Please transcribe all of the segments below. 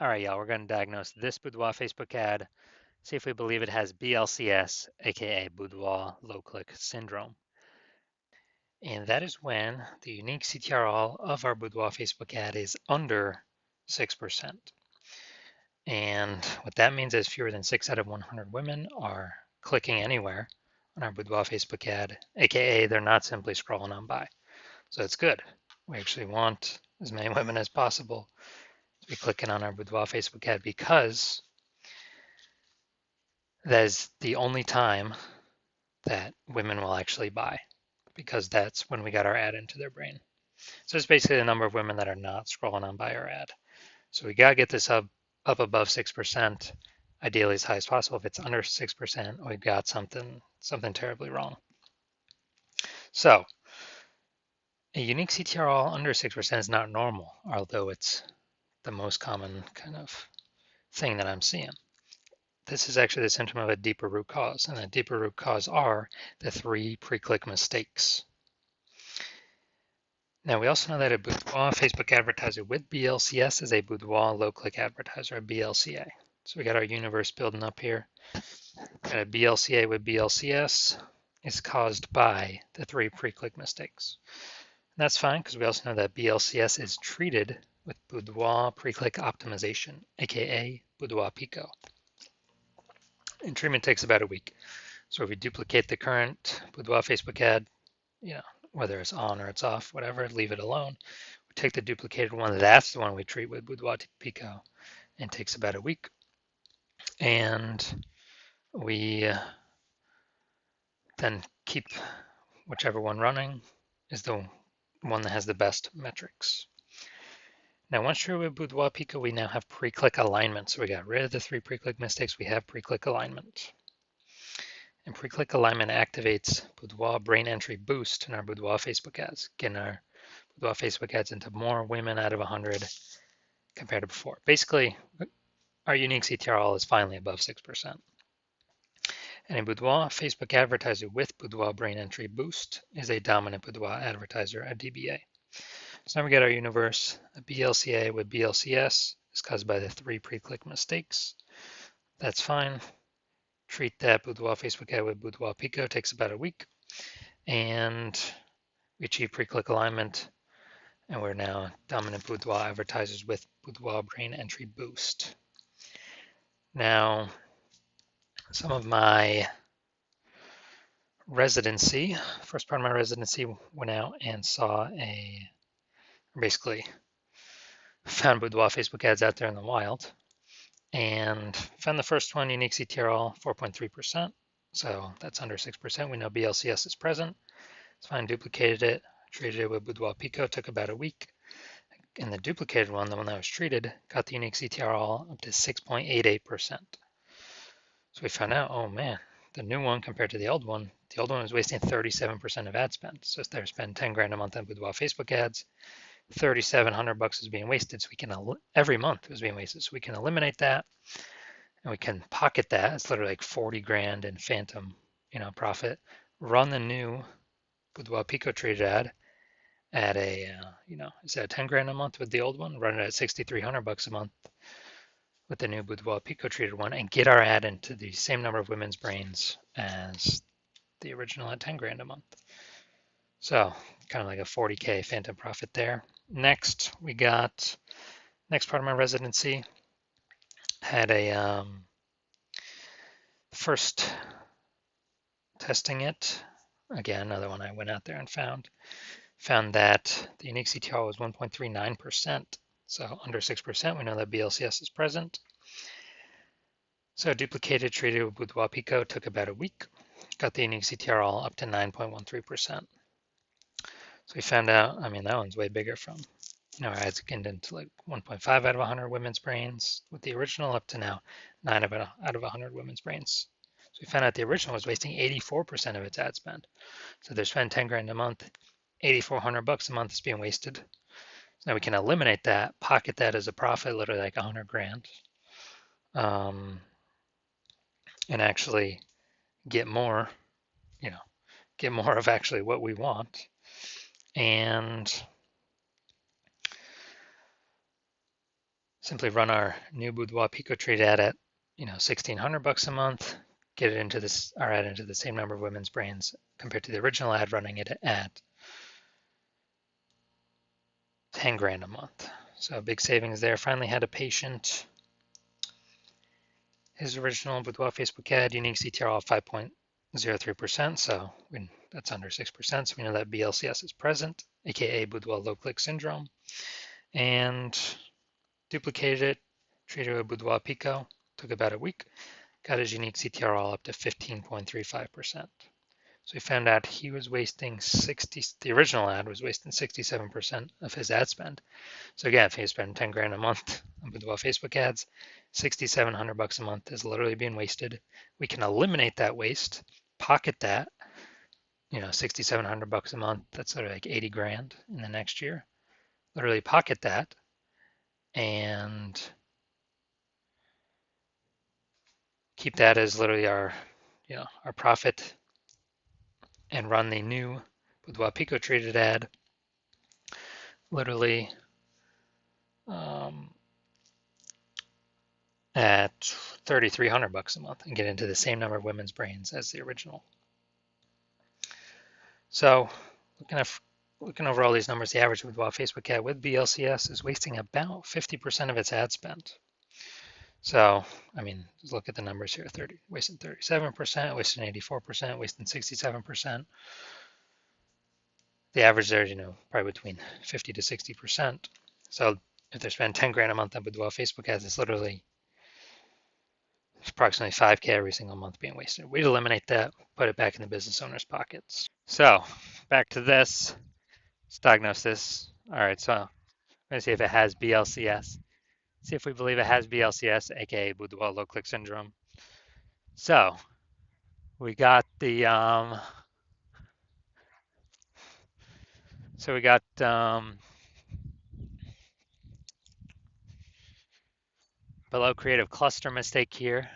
All right, y'all, we're going to diagnose this Boudoir Facebook ad, see if we believe it has BLCS, aka Boudoir Low Click Syndrome. And that is when the unique CTRL of our Boudoir Facebook ad is under 6%. And what that means is fewer than 6 out of 100 women are clicking anywhere on our Boudoir Facebook ad, aka they're not simply scrolling on by. So it's good. We actually want as many women as possible to be clicking on our Boudoir Facebook ad because that is the only time that women will actually buy, because that's when we got our ad into their brain. So it's basically the number of women that are not scrolling on by our ad. So we got to get this up above 6%, ideally as high as possible. If it's under 6%, we've got something terribly wrong. So a unique CTRL under 6% is not normal, although it's the most common kind of thing that I'm seeing. This is actually the symptom of a deeper root cause, and the deeper root cause are the 3 pre-click mistakes. Now, we also know that a Boudoir Facebook advertiser with BLCS is a Boudoir low-click advertiser, a BLCA. So we got our universe building up here. Got a BLCA with BLCS is caused by the 3 pre-click mistakes. And that's fine because we also know that BLCS is treated with Boudoir pre-click optimization, aka Boudoir Pico. And treatment takes about a week. So if we duplicate the current Boudoir Facebook ad, whether it's on or it's off, whatever, leave it alone. We take the duplicated one, that's the one we treat with Boudoir Pico, and it takes about a week. And we then keep whichever one running is the one that has the best metrics. Now, once you're with Boudoir Pico, we now have pre-click alignment. So we got rid of the 3 pre-click mistakes. We have pre-click alignment. And pre-click alignment activates Boudoir brain entry boost in our Boudoir Facebook ads, getting our Boudoir Facebook ads into more women out of 100 compared to before. Basically, our unique CTRL is finally above 6%. And a Boudoir Facebook advertiser with Boudoir brain entry boost is a dominant Boudoir advertiser, a DBA. So now we get our universe. A BLCA with BLCS is caused by the 3 pre-click mistakes. That's fine. Treat that Boudoir Facebook ad with Boudoir Pico, takes about a week. And we achieve pre-click alignment. And we're now dominant Boudoir advertisers with Boudoir brain entry boost. Now, some of my residency, first part of my residency, went out and saw basically found Boudoir Facebook ads out there in the wild, and found the first one, unique CTRL 4.3%. So that's under 6%. We know BLCS is present. It's fine, duplicated it, treated it with Boudoir Pico, took about a week. And the duplicated one, the one that was treated, got the unique CTRL up to 6.88%. So we found out, oh man, the new one compared to the old one was wasting 37% of ad spend. So if they're spending 10 grand a month on Boudoir Facebook ads, $3,700 is being wasted. So we can, every month is being wasted. So we can eliminate that and we can pocket that. It's literally like 40 grand in phantom, profit. Run the new Boudoir Pico treated ad at instead of 10 grand a month with the old one, run it at $6,300 a month with the new Boudoir Pico treated one, and get our ad into the same number of women's brains as the original at 10 grand a month. So kind of like a 40K phantom profit there. Next, we got, next part of my residency, had a first testing it. Again, another one I went out there and found that the unique CTR was 1.39%. So under 6%, we know that BLCS is present. So duplicated, treated with Boudoir Pico, took about a week. Got the unique CTRL up to 9.13%. So we found out, that one's way bigger from, our ads getting into like 1.5 out of 100 women's brains with the original up to now 9 out of 100 women's brains. So we found out the original was wasting 84% of its ad spend. So they're spending 10 grand a month, $8,400 a month is being wasted. So now we can eliminate that, pocket that as a profit, literally like 100 grand, and actually get more, get more of actually what we want. And simply run our new Boudoir Pico trade ad at, $1,600 a month, get it into this, our ad into the same number of women's brains compared to the original ad running it at 10 grand a month. So big savings there. Finally had a patient. His original Boudoir Facebook ad, unique CTR of 5.03%, so that's under 6%, so we know that BLCS is present, aka Boudoir low click syndrome, and duplicated it, treated with Boudoir Pico, took about a week, got his unique CTR all up to 15.35%. So we found out he was wasting the original ad was wasting 67% of his ad spend. So again, if he spent 10 grand a month on Boudoir Facebook ads, $6,700 a month is literally being wasted. We can eliminate that waste, pocket that, $6,700 a month. That's sort of like 80 grand in the next year. Literally pocket that and keep that as literally our profit, and run the new Boudoir Pico traded ad literally at $3,300 a month and get into the same number of women's brains as the original. So looking over all these numbers, the average Boudoir Facebook ad with BLCS is wasting about 50% of its ad spend. So, look at the numbers here, wasting 37%, wasting 84%, wasting 67%. The average there is, probably between 50 to 60%. So if they're spending 10 grand a month on Boudoir Facebook ads, it's literally approximately 5K every single month being wasted. We'd eliminate that, put it back in the business owner's pockets. So back to this, let's diagnose this. All right, so I'm gonna see if it has BLCS. See if we believe it has BLCS, aka Boudoir low click syndrome. So we got the below creative cluster mistake here.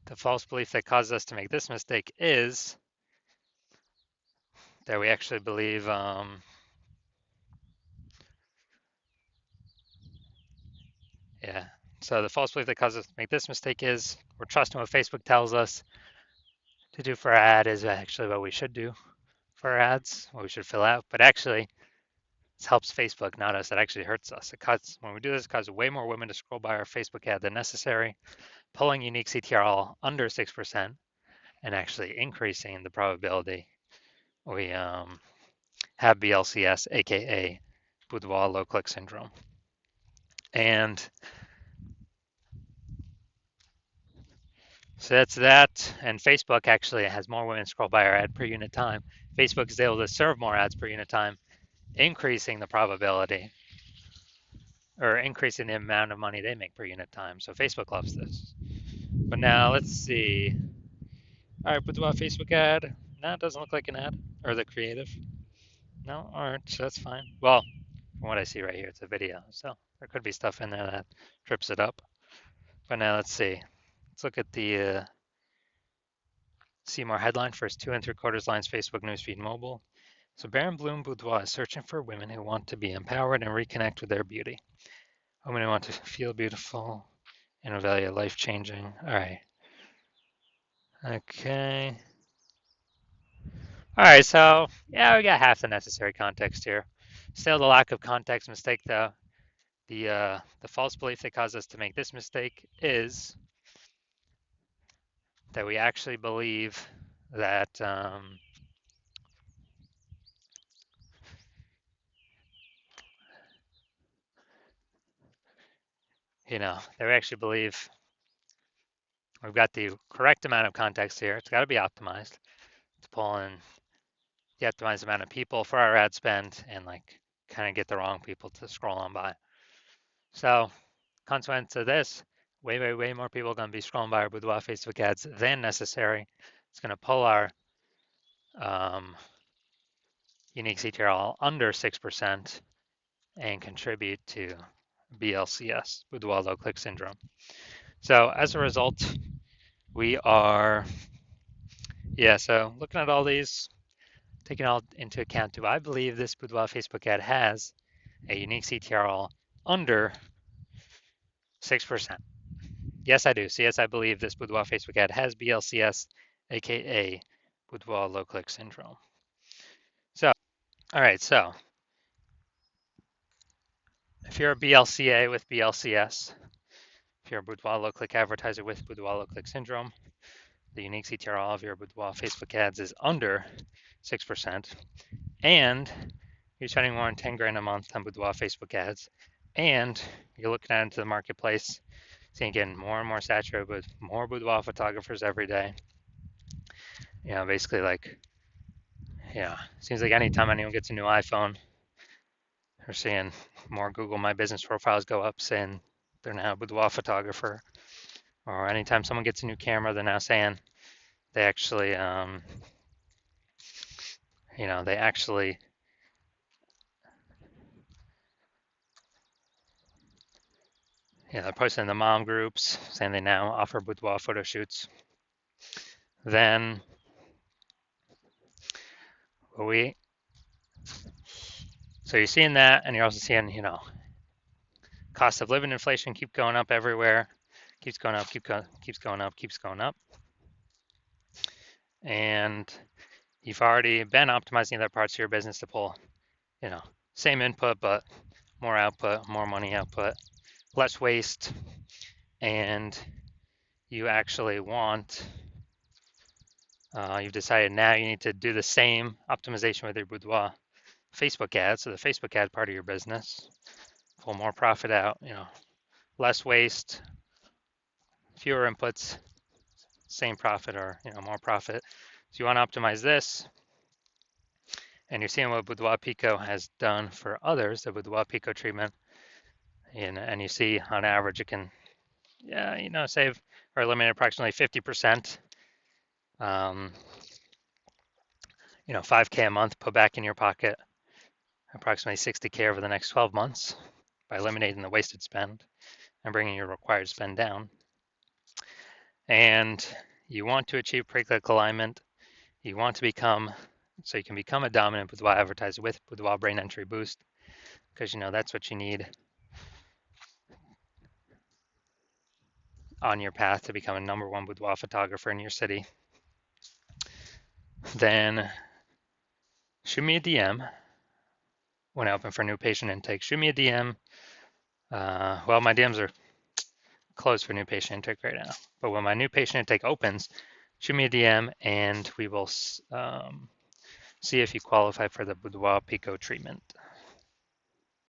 The false belief that caused us to make this mistake is that we actually believe so the false belief that caused us to make this mistake is we're trusting what Facebook tells us to do for our ad is actually what we should do for our ads, what we should fill out. But actually, this helps Facebook, not us. It actually hurts us. When we do this, it causes way more women to scroll by our Facebook ad than necessary, pulling unique CTRL under 6% and actually increasing the probability we have BLCS, aka Boudoir low click syndrome. And so that's that. And Facebook actually has more women scroll by our ad per unit time. Facebook is able to serve more ads per unit time, increasing the probability or increasing the amount of money they make per unit time. So Facebook loves this. But now let's see. All right, Boudoir Facebook ad. No, it doesn't look like an ad or the creative. No, all right, so that's fine. Well, from what I see right here, it's a video. So there could be stuff in there that trips it up. But now let's see. Let's look at the see more headline, first 2 3/4 lines, Facebook newsfeed mobile. So Baron Bloom Boudoir is searching for women who want to be empowered and reconnect with their beauty. Women who want to feel beautiful and value life-changing. All right. Okay. All right, so yeah, we got half the necessary context here. Still the lack of context mistake though. The false belief that caused us to make this mistake is that we actually believe that that we actually believe we've got the correct amount of context here. It's got to be optimized to pull in the optimized amount of people for our ad spend and kind of get the wrong people to scroll on by. So consequence of this, way more people are going to be scrolling by our Boudoir Facebook ads than necessary. It's going to pull our unique CTRL under 6% and contribute to BLCS, Boudoir low click syndrome. So as a result, we are, so looking at all these, taking all into account, do I believe this Boudoir Facebook ad has a unique CTRL under 6%. Yes, I do. So yes, I believe this Boudoir Facebook ad has BLCS, aka Boudoir low click syndrome. So, all right, so if you're a BLCA with BLCS, if you're a Boudoir low click advertiser with Boudoir low click syndrome, the unique CTRL of your Boudoir Facebook ads is under 6%, and you're spending more than 10 grand a month on Boudoir Facebook ads, and you're looking out into the marketplace, seeing getting more and more saturated with more boudoir photographers every day. Basically like, seems like anytime anyone gets a new iPhone, we're seeing more Google My Business profiles go up saying they're now a boudoir photographer. Or anytime someone gets a new camera, they're now saying they actually, they actually, they're posting in the mom groups saying they now offer boudoir photo shoots. Then so you're seeing that, and you're also seeing, cost of living inflation keep going up everywhere, keeps going up, keeps going up, keeps going up. And you've already been optimizing other parts of your business to pull, same input, but more output, more money output, less waste. And you actually you've decided now you need to do the same optimization with your Boudoir Facebook ads. So the Facebook ad part of your business, pull more profit out, less waste, fewer inputs, same profit, or more profit. So you want to optimize this, and you're seeing what Boudoir Pico has done for others, the Boudoir Pico treatment, and you see on average it can, save or eliminate approximately 50%. 5K a month put back in your pocket, approximately 60K over the next 12 months by eliminating the wasted spend and bringing your required spend down. And you want to achieve pre-click alignment. You want to become, so you can become a dominant Boudoir advertiser with Boudoir Brain Entry Boost, because that's what you need on your path to become a #1 boudoir photographer in your city. Then shoot me a DM when I open for new patient intake. Shoot me a DM. Well, my DMs are closed for new patient intake right now, but when my new patient intake opens, shoot me a DM and we will see if you qualify for the Boudoir Pico treatment.